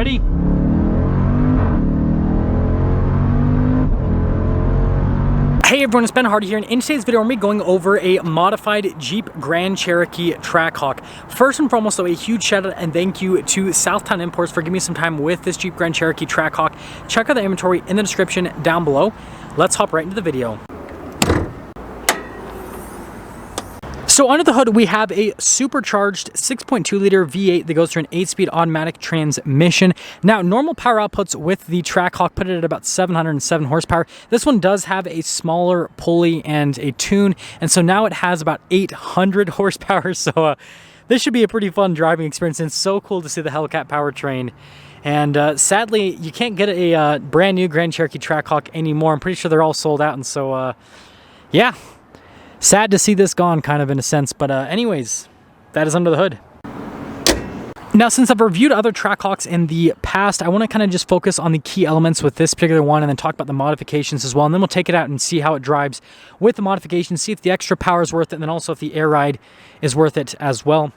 Ready? Hey everyone, it's Ben Hardy here, and in today's video, we're going to be going over a modified Jeep Grand Cherokee Trackhawk. First and foremost, though, a huge shout out and thank you to Southtown Imports for giving me some time with this Jeep Grand Cherokee Trackhawk. Check out the inventory in the description down below. Let's hop right into the video. So under the hood, we have a supercharged 6.2 liter V8 that goes through an 8-speed automatic transmission. Now, normal power outputs with the Trackhawk put it at about 707 horsepower. This one does have a smaller pulley and a tune, and so now it has about 800 horsepower. So this should be a pretty fun driving experience, and it's so cool to see the Hellcat powertrain. And sadly, you can't get a brand new Grand Cherokee Trackhawk anymore. I'm pretty sure they're all sold out, and so yeah. Sad to see this gone, kind of, in a sense, but anyways, that is under the hood. Now, since I've reviewed other Trackhawks in the past, I want to kind of just focus on the key elements with this particular one and then talk about the modifications as well, and then we'll take it out and see how it drives with the modifications, see if the extra power is worth it, and then also if the air ride is worth it as well.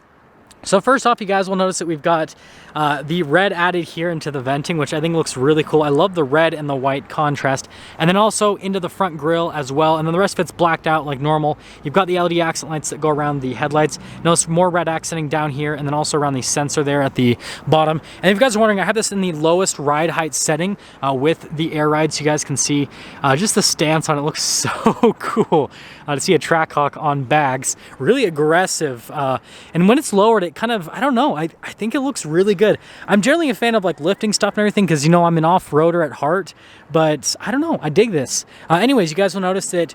So first off, you guys will notice that we've got the red added here into the venting, which I think looks really cool. I love the red and the white contrast. And then also into the front grille as well. And then the rest of it's blacked out like normal. You've got the LED accent lights that go around the headlights. Notice more red accenting down here and then also around the sensor there at the bottom. And if you guys are wondering, I have this in the lowest ride height setting with the air ride, so you guys can see just the stance on it. Looks so cool to see a Trackhawk on bags. Really aggressive. And when it's lowered, it kind of, I don't know, I think it looks really good. I'm generally a fan of like lifting stuff and everything because, you know, I'm an off-roader at heart, but I don't know, I dig this. Anyways, you guys will notice that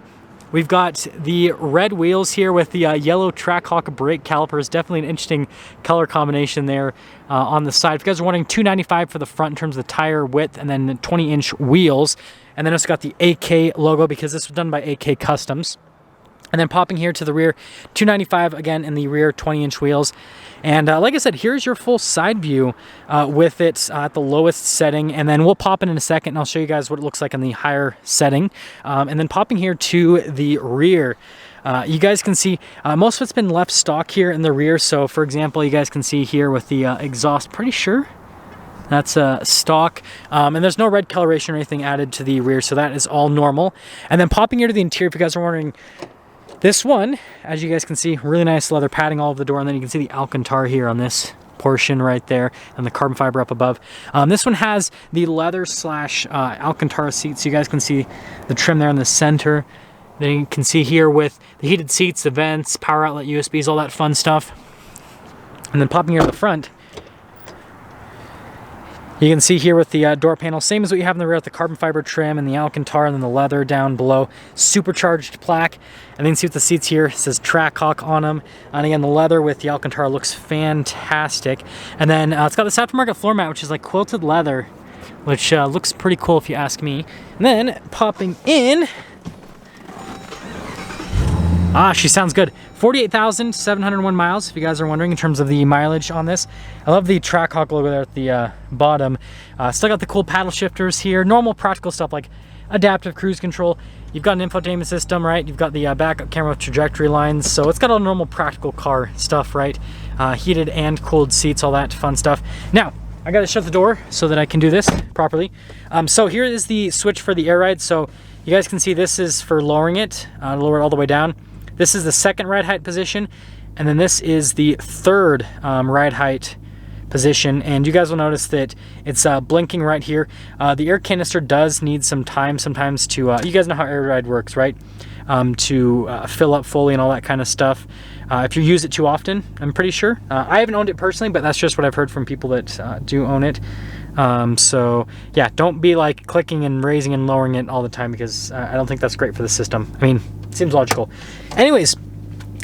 we've got the red wheels here with the yellow Trackhawk brake calipers. Definitely an interesting color combination there on the side. If you guys are wondering, $295 for the front in terms of the tire width, and then 20-inch wheels. And then it's got the AK logo because this was done by AK Customs. And then popping here to the rear, $295 again in the rear, 20-inch wheels. And like I said, here's your full side view with it at the lowest setting. And then we'll pop in a second and I'll show you guys what it looks like in the higher setting. And then popping here to the rear, you guys can see most of it's been left stock here in the rear. So for example, you guys can see here with the exhaust, pretty sure that's stock, and there's no red coloration or anything added to the rear, so that is all normal. And then popping here to the interior, if you guys are wondering, this one, as you guys can see, really nice leather padding all over the door, and then you can see the Alcantara here on this portion right there, and the carbon fiber up above. This one has the leather slash Alcantara seats, so you guys can see the trim there in the center. Then you can see here with the heated seats, the vents, power outlet, USBs, all that fun stuff. And then popping here to the front, you can see here with the door panel, same as what you have in the rear with the carbon fiber trim and the Alcantara and then the leather down below. Supercharged plaque. And then you can see with the seats here, it says Trackhawk on them. And again, the leather with the Alcantara looks fantastic. And then it's got this aftermarket floor mat, which is like quilted leather, which looks pretty cool if you ask me. And then popping in, she sounds good. 48,701 miles, if you guys are wondering, in terms of the mileage on this. I love the Trackhawk logo there at the bottom. Still got the cool paddle shifters here. Normal practical stuff like adaptive cruise control. You've got an infotainment system, right? You've got the backup camera with trajectory lines. So it's got all normal practical car stuff, right? Heated and cooled seats, all that fun stuff. Now, I gotta shut the door so that I can do this properly. So here is the switch for the air ride. So you guys can see this is for lowering it, lower it all the way down. This is the second ride height position, and then this is the third ride height position. And you guys will notice that it's blinking right here. The air canister does need some time sometimes to, you guys know how air ride works, right? To fill up fully and all that kind of stuff. If you use it too often, I'm pretty sure. I haven't owned it personally, but that's just what I've heard from people that do own it. So yeah, don't be like clicking and raising and lowering it all the time because I don't think that's great for the system. I mean, it seems logical. Anyways,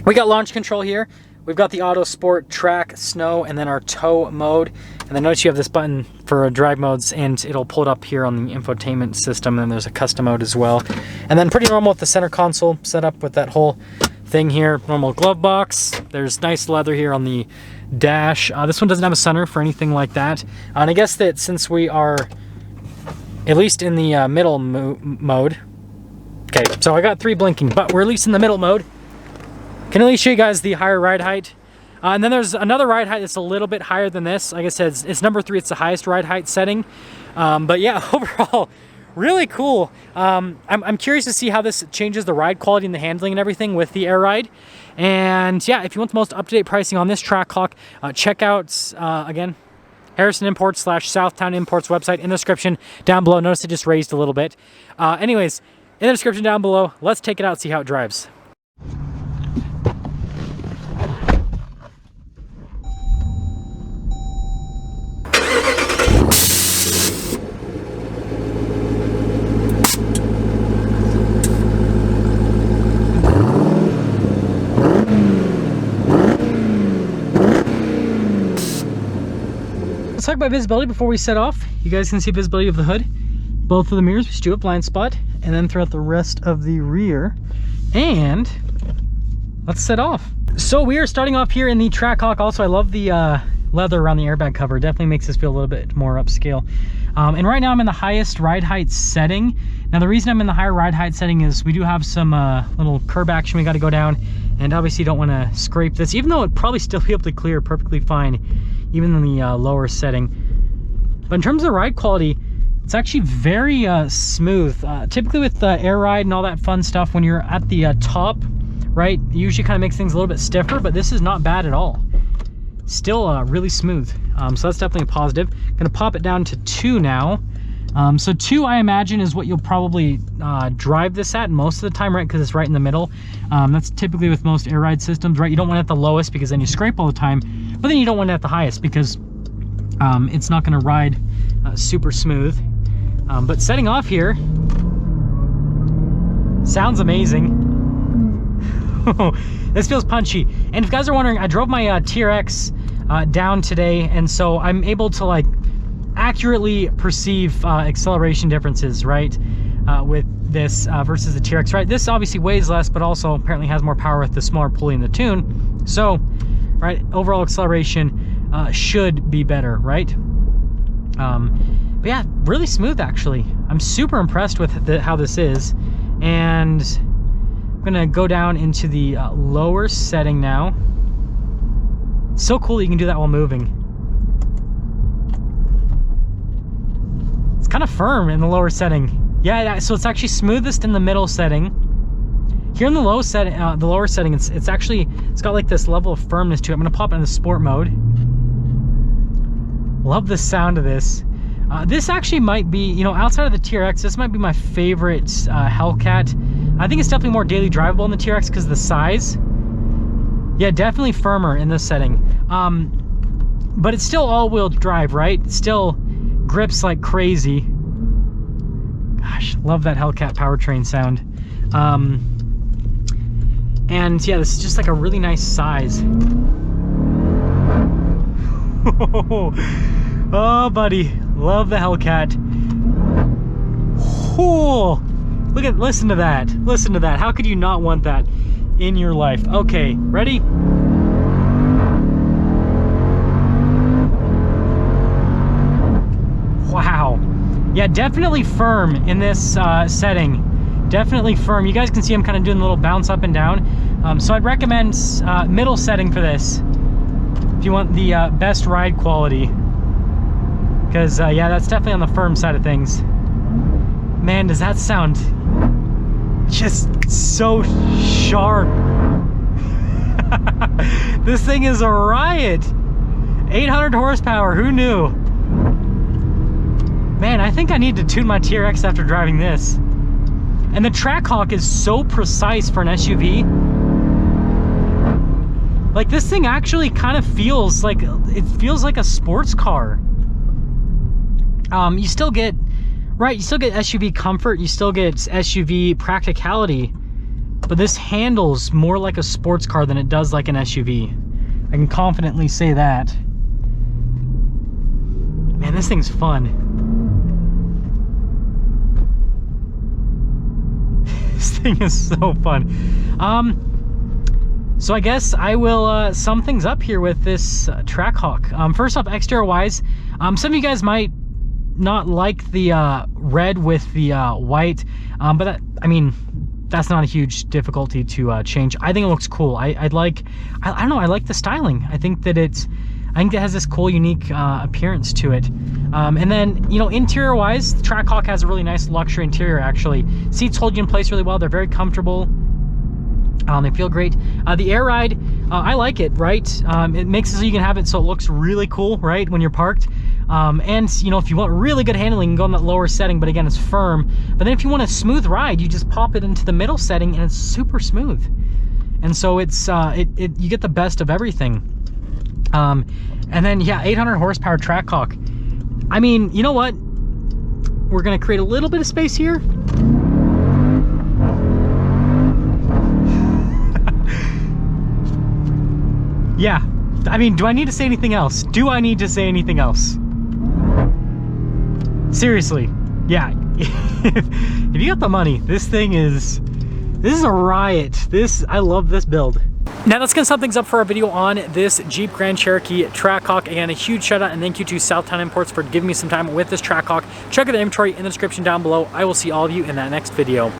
we got launch control here. We've got the auto, sport, track, snow, and then our tow mode. And then notice you have this button for drive modes, and it'll pull it up here on the infotainment system. And then there's a custom mode as well. And then pretty normal with the center console set up with that whole thing here. Normal glove box. There's nice leather here on the dash. This one doesn't have a sunroof or anything like that. And I guess that since we are at least in the middle mode. Okay, so I got 3 blinking, but we're at least in the middle mode. Can at least show you guys the higher ride height. And then there's another ride height that's a little bit higher than this. Like I said, it's number 3. It's the highest ride height setting. But yeah, overall, really cool. I'm curious to see how this changes the ride quality and the handling and everything with the Air Ride. And yeah, if you want the most up-to-date pricing on this Trackhawk, check out, again, Harrison Imports / Southtown Imports website in the description down below. Notice it just raised a little bit. Anyways, in the description down below, let's take it out, see how it drives. Let's talk about visibility before we set off. You guys can see visibility of the hood. Both of the mirrors, we should do a blind spot, and then throughout the rest of the rear. And let's set off. So we are starting off here in the Trackhawk. Also, I love the leather around the airbag cover. Definitely makes this feel a little bit more upscale. And right now I'm in the highest ride height setting. Now the reason I'm in the higher ride height setting is we do have some little curb action we got to go down, and obviously don't want to scrape this, even though it'd probably still be able to clear perfectly fine, even in the lower setting. But in terms of ride quality, it's actually very smooth. Typically with the Air Ride and all that fun stuff, when you're at the top, right, it usually kind of makes things a little bit stiffer, but this is not bad at all. Still really smooth. So that's definitely a positive. Gonna pop it down to 2 now. So 2, I imagine, is what you'll probably drive this at most of the time, right? Because it's right in the middle. That's typically with most Air Ride systems, right? You don't want it at the lowest because then you scrape all the time, but then you don't want it at the highest because it's not gonna ride super smooth. But setting off here, sounds amazing. This feels punchy. And if you guys are wondering, I drove my TRX down today, and so I'm able to like accurately perceive acceleration differences, right, with this versus the TRX, right? This obviously weighs less, but also apparently has more power with the smaller pulley in the tune. So, right, overall acceleration should be better, right? But yeah, really smooth actually. I'm super impressed with how this is, and I'm gonna go down into the lower setting now. So cool that you can do that while moving. It's kind of firm in the lower setting. Yeah, so it's actually smoothest in the middle setting. Here in the lower setting, it's got like this level of firmness to it. I'm gonna pop it in the sport mode. Love the sound of this. This actually might be, you know, outside of the TRX, this might be my favorite Hellcat. I think it's definitely more daily drivable in the TRX because of the size. Yeah, definitely firmer in this setting. But it's still all-wheel drive, right? It still grips like crazy. Gosh, love that Hellcat powertrain sound. And yeah, this is just like a really nice size. Oh, buddy, love the Hellcat. Oh, listen to that. Listen to that. How could you not want that in your life? Okay, ready? Wow. Yeah, definitely firm in this setting. Definitely firm. You guys can see I'm kind of doing a little bounce up and down. So I'd recommend middle setting for this if you want the best ride quality. Because yeah, that's definitely on the firm side of things. Man, does that sound just so sharp. This thing is a riot. 800 horsepower, who knew? Man, I think I need to tune my TRX after driving this. And the Trackhawk is so precise for an SUV. Like, this thing actually kind of feels like, it feels like a sports car. You still get, right, you still get SUV comfort, you still get SUV practicality, but this handles more like a sports car than it does like an SUV. I can confidently say that. Man, this thing's fun. This thing is so fun. So I guess I will sum things up here with this Trackhawk. First off, exterior wise, some of you guys might not like the red with the white, but that, I mean, that's not a huge difficulty to change. I think it looks cool. I don't know, I like the styling. I think that it has this cool, unique appearance to it. And then, you know, interior wise, the Trackhawk has a really nice luxury interior actually. Seats hold you in place really well. They're very comfortable. They feel great. The air ride, I like it, right? It makes it so you can have it so it looks really cool, right, when you're parked. And, you know, if you want really good handling, you can go in that lower setting, but again, it's firm. But then if you want a smooth ride, you just pop it into the middle setting and it's super smooth. And so it's, you get the best of everything. And then, yeah, 800 horsepower Trackhawk. I mean, you know what? We're gonna create a little bit of space here. Yeah, I mean, do I need to say anything else? Do I need to say anything else? Seriously, yeah. If you got the money, this is a riot. I love this build. Now that's gonna sum things up for our video on this Jeep Grand Cherokee Trackhawk. Again, a huge shout out and thank you to Southtown Imports for giving me some time with this Trackhawk. Check out the inventory in the description down below. I will see all of you in that next video.